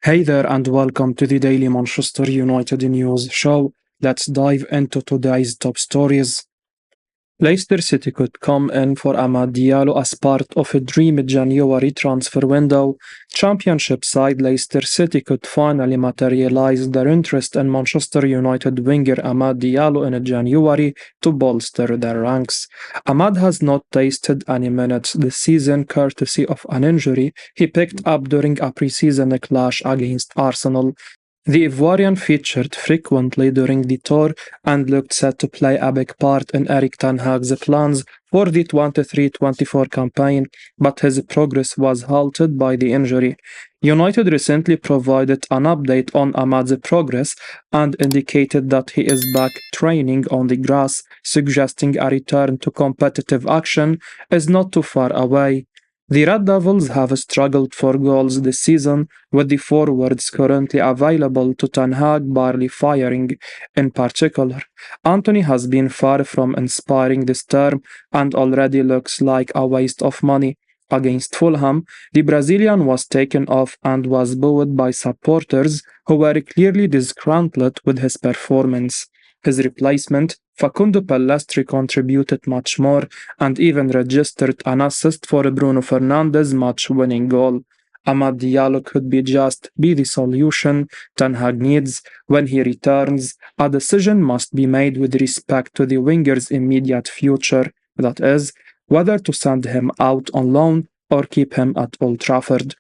Hey there, and welcome to the Daily Manchester United News Show. Let's dive into today's top stories. Leicester City could come in for Amad Diallo as part of a dream January transfer window. Championship side Leicester City could finally materialize their interest in Manchester United winger Amad Diallo in January to bolster their ranks. Amad has not tasted any minutes this season courtesy of an injury he picked up during a pre-season clash against Arsenal. The Ivorian featured frequently during the tour and looked set to play a big part in Erik ten Hag's plans for the 23-24 campaign, but his progress was halted by the injury. United recently provided an update on Amad's progress and indicated that he is back training on the grass, suggesting a return to competitive action is not too far away. The Red Devils have struggled for goals this season, with the forwards currently available to Ten Hag barely firing. In particular, Antony has been far from inspiring this term and already looks like a waste of money. Against Fulham, the Brazilian was taken off and was booed by supporters who were clearly disgruntled with his performance. His replacement, Facundo Pellistri, contributed much more and even registered an assist for Bruno Fernandes' match-winning goal. Amad Diallo could be the solution Ten Hag needs. When he returns, a decision must be made with respect to the winger's immediate future, that is, whether to send him out on loan or keep him at Old Trafford.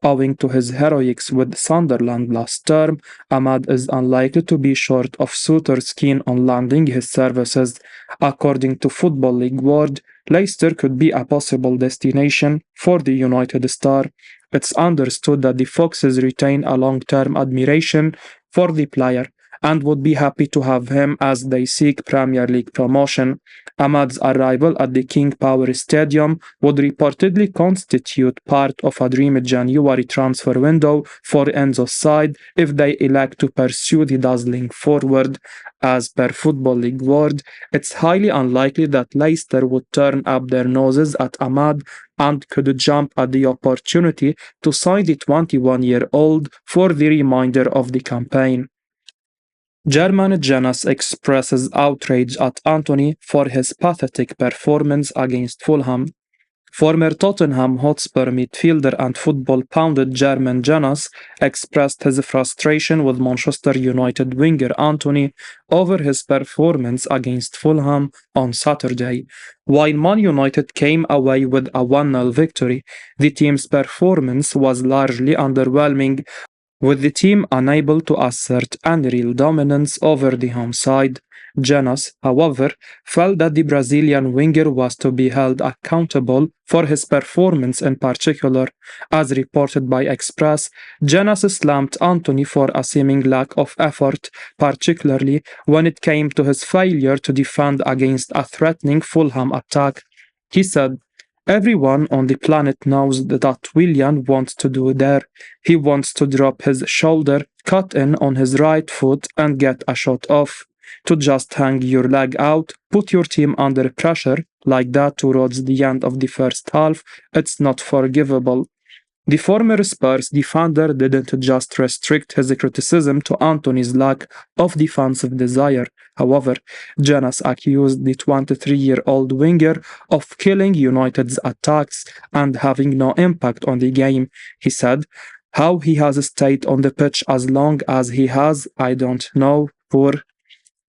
Owing to his heroics with Sunderland last term, Amad is unlikely to be short of suitors keen on landing his services. According to Football League World, Leicester could be a possible destination for the United star. It's understood that the Foxes retain a long-term admiration for the player and would be happy to have him as they seek Premier League promotion. Amad's arrival at the King Power Stadium would reportedly constitute part of a dream January transfer window for Enzo's side if they elect to pursue the dazzling forward. As per Football League World, it's highly unlikely that Leicester would turn up their noses at Amad and could jump at the opportunity to sign the 21-year-old for the remainder of the campaign. Jermaine Jenas expresses outrage at Antony for his pathetic performance against Fulham. Former Tottenham Hotspur midfielder and football pundit Jermaine Jenas expressed his frustration with Manchester United winger Antony over his performance against Fulham on Saturday. While Man United came away with a 1-0 victory, the team's performance was largely underwhelming, with the team unable to assert any real dominance over the home side. Jenas, however, felt that the Brazilian winger was to be held accountable for his performance in particular. As reported by Express, Jenas slammed Antony for a seeming lack of effort, particularly when it came to his failure to defend against a threatening Fulham attack. He said, "Everyone on the planet knows that Willian wants to do there. He wants to drop his shoulder, cut in on his right foot and get a shot off. To just hang your leg out, put your team under pressure like that towards the end of the first half, it's not forgivable." The former Spurs defender didn't just restrict his criticism to Antony's lack of defensive desire. However, Jenas accused the 23-year-old winger of killing United's attacks and having no impact on the game. He said, "How he has stayed on the pitch as long as he has, I don't know, poor."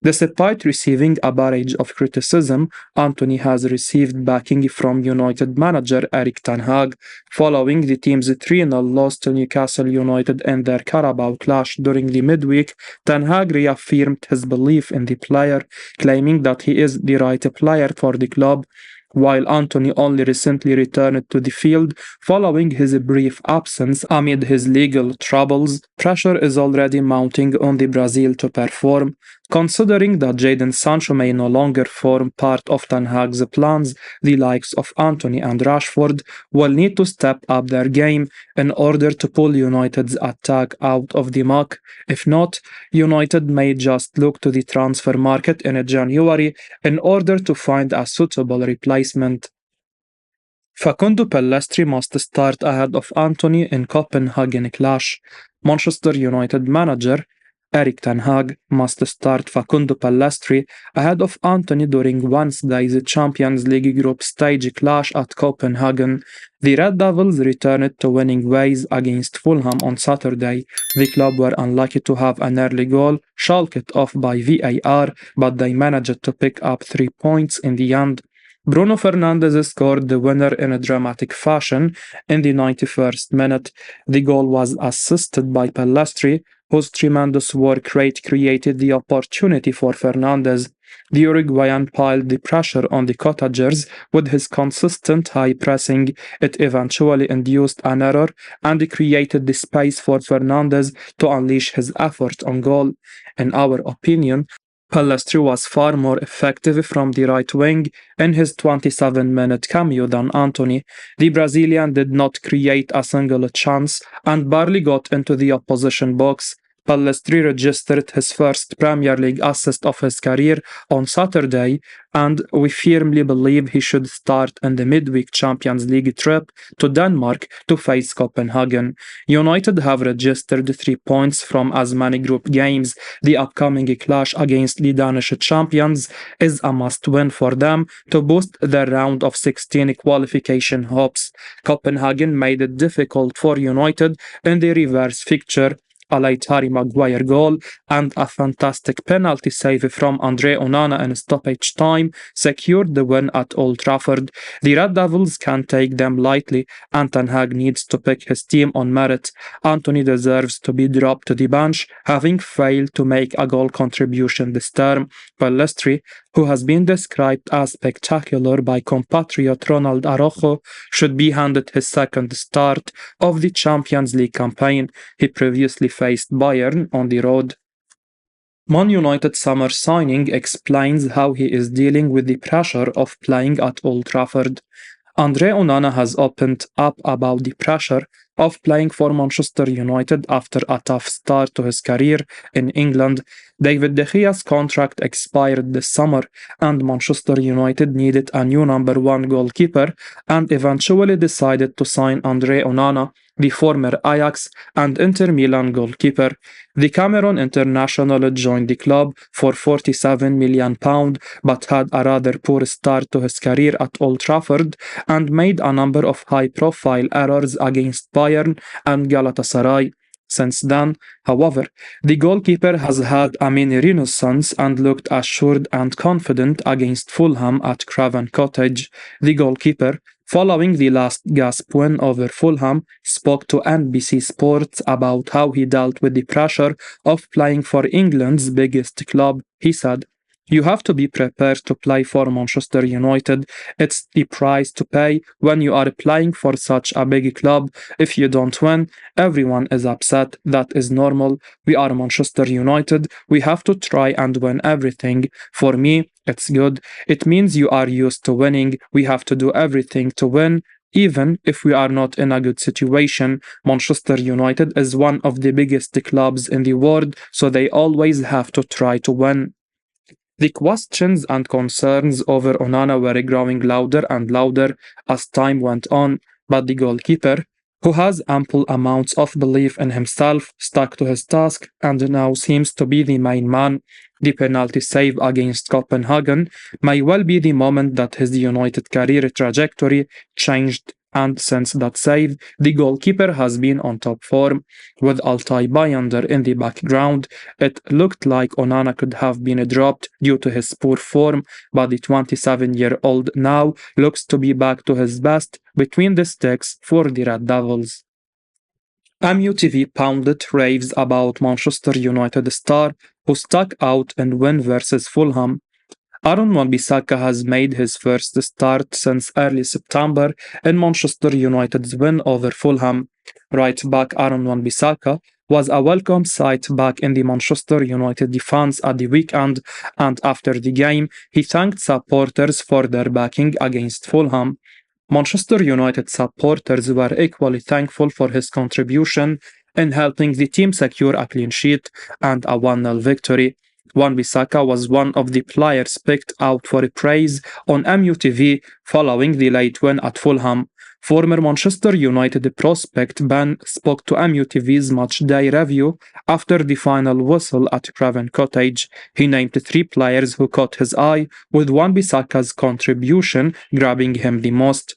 Despite receiving a barrage of criticism, Antony has received backing from United manager Erik ten Hag. Following the team's 3-0 loss to Newcastle United in their Carabao clash during the midweek, ten Hag reaffirmed his belief in the player, claiming that he is the right player for the club. While Antony only recently returned to the field following his brief absence amid his legal troubles, pressure is already mounting on the Brazil to perform. Considering that Jadon Sancho may no longer form part of Ten Hag's plans, the likes of Antony and Rashford will need to step up their game in order to pull United's attack out of the muck. If not, United may just look to the transfer market in January in order to find a suitable replacement. Facundo Pellistri must start ahead of Antony in Copenhagen clash. Manchester United manager Erik ten Hag must start Facundo Pellistri ahead of Antony during Wednesday's Champions League group stage clash at Copenhagen. The Red Devils returned to winning ways against Fulham on Saturday. The club were unlucky to have an early goal shulked off by VAR, but they managed to pick up 3 points in the end. Bruno Fernandes scored the winner in a dramatic fashion in the 91st minute. The goal was assisted by Pellistri, whose tremendous work rate created the opportunity for Fernandes. The Uruguayan piled the pressure on the Cottagers with his consistent high pressing. It eventually induced an error and created the space for Fernandes to unleash his effort on goal. In our opinion, Pellistri was far more effective from the right wing in his 27-minute cameo than Antony. The Brazilian did not create a single chance and barely got into the opposition box. Pellistri registered his first Premier League assist of his career on Saturday, and we firmly believe he should start in the midweek Champions League trip to Denmark to face Copenhagen. United have registered 3 points from as many group games. The upcoming clash against the Danish champions is a must-win for them to boost their round of 16 qualification hopes. Copenhagen made it difficult for United in the reverse fixture. A late Harry Maguire goal and a fantastic penalty save from Andre Onana in stoppage time secured the win at Old Trafford. The Red Devils can't take them lightly, and Ten Hag needs to pick his team on merit. Antony deserves to be dropped to the bench, having failed to make a goal contribution this term. Pellistri, who has been described as spectacular by compatriot Ronald Araujo, should be handed his second start of the Champions League campaign. He previously faced Bayern on the road. Man United summer signing explains how he is dealing with the pressure of playing at Old Trafford. Andre Onana has opened up about the pressure of playing for Manchester United after a tough start to his career in England. David De Gea's contract expired this summer, and Manchester United needed a new number one goalkeeper and eventually decided to sign Andre Onana, the former Ajax and Inter Milan goalkeeper. The Cameroon international joined the club for £47 million, but had a rather poor start to his career at Old Trafford and made a number of high-profile errors against Bayern and Galatasaray. Since then, however, the goalkeeper has had a mini renaissance and looked assured and confident against Fulham at Craven Cottage. The goalkeeper, following the last gasp win over Fulham, spoke to NBC Sports about how he dealt with the pressure of playing for England's biggest club. He said, "You have to be prepared to play for Manchester United. It's the price to pay when you are playing for such a big club. If you don't win, everyone is upset. That is normal. We are Manchester United. We have to try and win everything. For me, it's good. It means you are used to winning. We have to do everything to win. Even if we are not in a good situation. Manchester United is one of the biggest clubs in the world, so they always have to try to win." The questions and concerns over Onana were growing louder and louder as time went on, but the goalkeeper, who has ample amounts of belief in himself, stuck to his task and now seems to be the main man. The penalty save against Copenhagen may well be the moment that his United career trajectory changed, and since that save, the goalkeeper has been on top form. With Altay Bayender in the background, it looked like Onana could have been dropped due to his poor form, but the 27-year-old now looks to be back to his best between the sticks for the Red Devils. MUTV pundit raves about Manchester United star who stuck out in win versus Fulham. Wan-Bissaka has made his first start since early September in Manchester United's win over Fulham. Right back Wan-Bissaka was a welcome sight back in the Manchester United defense at the weekend, and after the game, he thanked supporters for their backing against Fulham. Manchester United supporters were equally thankful for his contribution in helping the team secure a clean sheet and a 1-0 victory. Wan-Bissaka was one of the players picked out for praise on MUTV following the late win at Fulham. Former Manchester United prospect Ben spoke to MUTV's Matchday review after the final whistle at Craven Cottage. He named 3 players who caught his eye, with Wan-Bissaka's contribution grabbing him the most.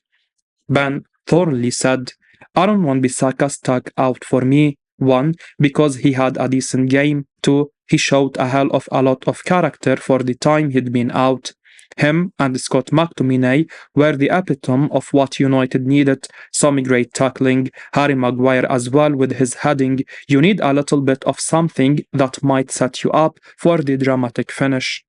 Ben Thornley said, Aaron Wan-Bissaka stuck out for me. 1. Because he had a decent game. 2. He showed a hell of a lot of character for the time he'd been out. Him and Scott McTominay were the epitome of what United needed. Some great tackling, Harry Maguire as well with his heading. You need a little bit of something that might set you up for the dramatic finish.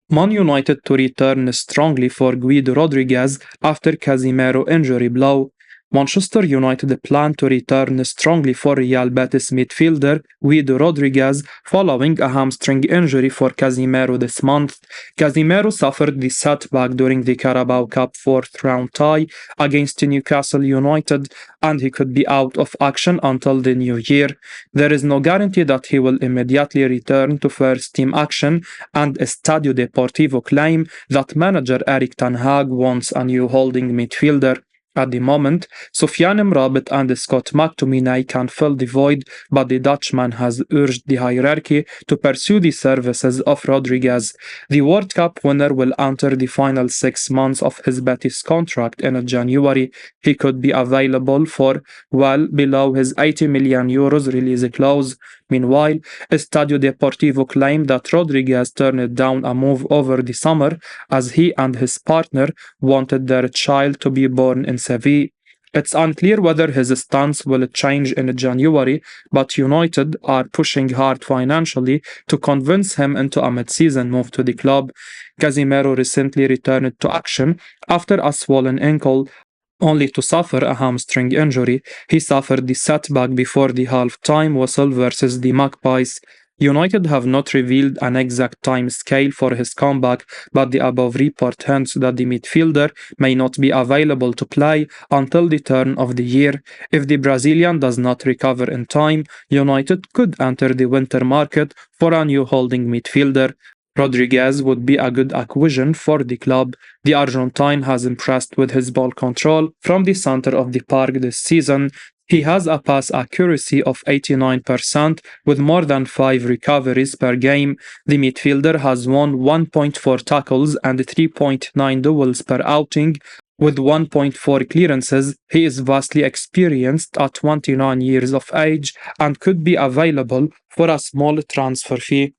Man United to return strongly for Guido Rodriguez after Casemiro injury blow. Manchester United plan to return strongly for Real Betis midfielder Guido Rodriguez following a hamstring injury for Casemiro this month. Casemiro suffered the setback during the Carabao Cup 4th round tie against Newcastle United, and he could be out of action until the new year. There is no guarantee that he will immediately return to first team action, and Estadio Deportivo claim that manager Erik ten Hag wants a new holding midfielder. At the moment, Sofiane Amrabat and Scott McTominay can fill the void, but the Dutchman has urged the hierarchy to pursue the services of Rodriguez. The World Cup winner will enter the final 6 months of his Betis contract in January. He could be available for well below his €80 million release clause. Meanwhile, Estadio Deportivo claimed that Rodriguez turned down a move over the summer as he and his partner wanted their child to be born in Seville. It's unclear whether his stance will change in January, but United are pushing hard financially to convince him into a mid-season move to the club. Casemiro recently returned to action after a swollen ankle, only to suffer a hamstring injury. He suffered the setback before the half-time whistle versus the Magpies. United have not revealed an exact time scale for his comeback, but the above report hints that the midfielder may not be available to play until the turn of the year. If the Brazilian does not recover in time, United could enter the winter market for a new holding midfielder. Rodriguez would be a good acquisition for the club. The Argentine has impressed with his ball control from the center of the park this season. He has a pass accuracy of 89% with more than 5 recoveries per game. The midfielder has won 1.4 tackles and 3.9 duels per outing. With 1.4 clearances, he is vastly experienced at 29 years of age and could be available for a small transfer fee.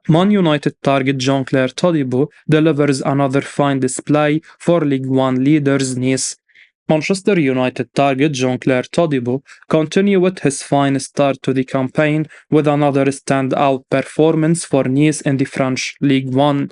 Man United target Jean-Claire Todibo delivers another fine display for League One leaders Nice. Manchester United target Jean-Claire Todibo continue with his fine start to the campaign with another standout performance for Nice in the French League One.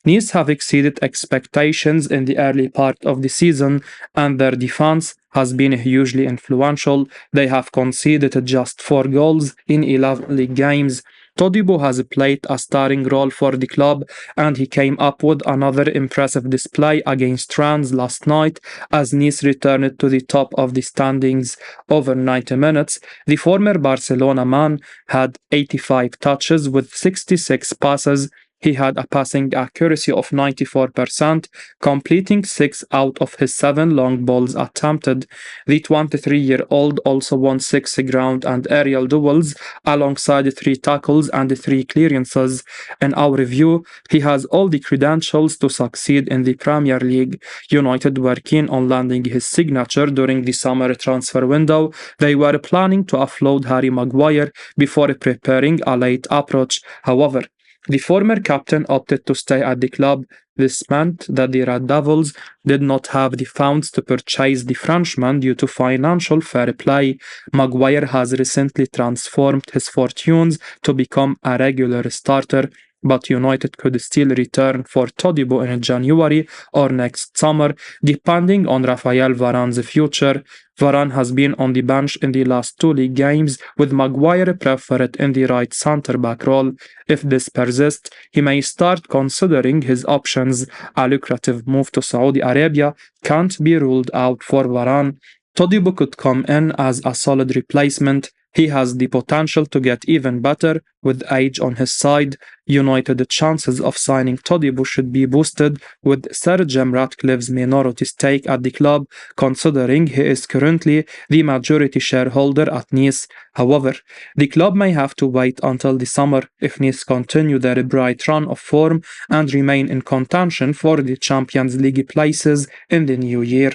Nice have exceeded expectations in the early part of the season, and their defense has been hugely influential. They have conceded just 4 goals in 11 league games. Todibo has played a starring role for the club, and he came up with another impressive display against Rennes last night as Nice returned to the top of the standings. Over 90 minutes, the former Barcelona man had 85 touches with 66 passes. He had a passing accuracy of 94%, completing 6 out of his 7 long balls attempted. The 23-year-old also won 6 ground and aerial duels, alongside 3 tackles and 3 clearances. In our view, he has all the credentials to succeed in the Premier League. United were keen on landing his signature during the summer transfer window. They were planning to offload Harry Maguire before preparing a late approach. However, the former captain opted to stay at the club. This meant that the Red Devils did not have the funds to purchase the Frenchman due to financial fair play. Maguire has recently transformed his fortunes to become a regular starter, but United could still return for Todibo in January or next summer, depending on Raphael Varane's future. Varane has been on the bench in the last 2 league games, with Maguire preferred in the right centre-back role. If this persists, he may start considering his options. A lucrative move to Saudi Arabia can't be ruled out for Varane. Todibo could come in as a solid replacement. He has the potential to get even better with age on his side. United's chances of signing Tobu should be boosted with Sir Jim Ratcliffe's minority stake at the club, considering he is currently the majority shareholder at Nice. However, the club may have to wait until the summer if Nice continue their bright run of form and remain in contention for the Champions League places in the new year.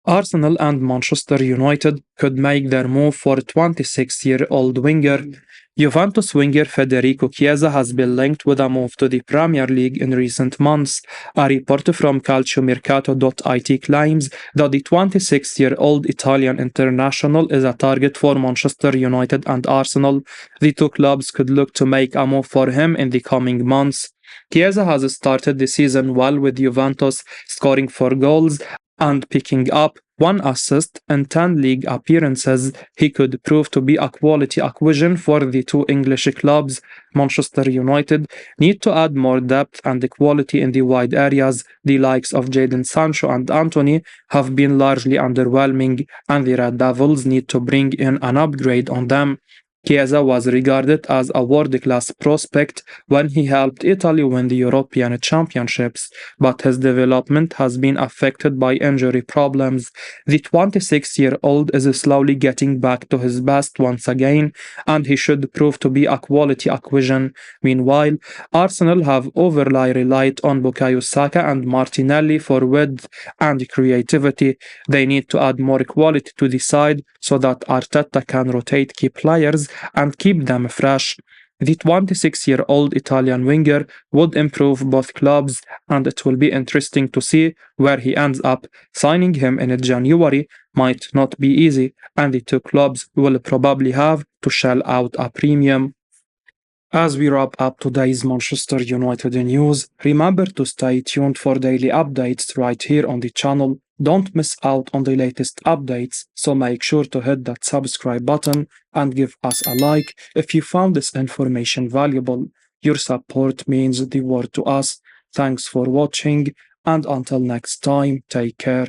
Arsenal and Manchester United could make their move for 26-year-old winger. Juventus winger Federico Chiesa has been linked with a move to the Premier League in recent months. A report from calciomercato.it claims that the 26-year-old Italian international is a target for Manchester United and Arsenal. The two clubs could look to make a move for him in the coming months. Chiesa has started the season well with Juventus, scoring 4 goals and picking up 1 assist in 10 league appearances. He could prove to be a quality acquisition for the two English clubs. Manchester United need to add more depth and quality in the wide areas. The likes of Jadon Sancho and Antony have been largely underwhelming, and the Red Devils need to bring in an upgrade on them. Chiesa was regarded as a world-class prospect when he helped Italy win the European Championships, but his development has been affected by injury problems. The 26-year-old is slowly getting back to his best once again, and he should prove to be a quality acquisition. Meanwhile, Arsenal have overly relied on Bukayo Saka and Martinelli for width and creativity. They need to add more quality to the side so that Arteta can rotate key players and keep them fresh. The 26-year-old Italian winger would improve both clubs, and it will be interesting to see where he ends up. Signing him in January might not be easy, and the two clubs will probably have to shell out a premium. As we wrap up today's Manchester United news, remember to stay tuned for daily updates right here on the channel. Don't miss out on the latest updates, so make sure to hit that subscribe button and give us a like if you found this information valuable. Your support means the world to us. Thanks for watching, and until next time, take care.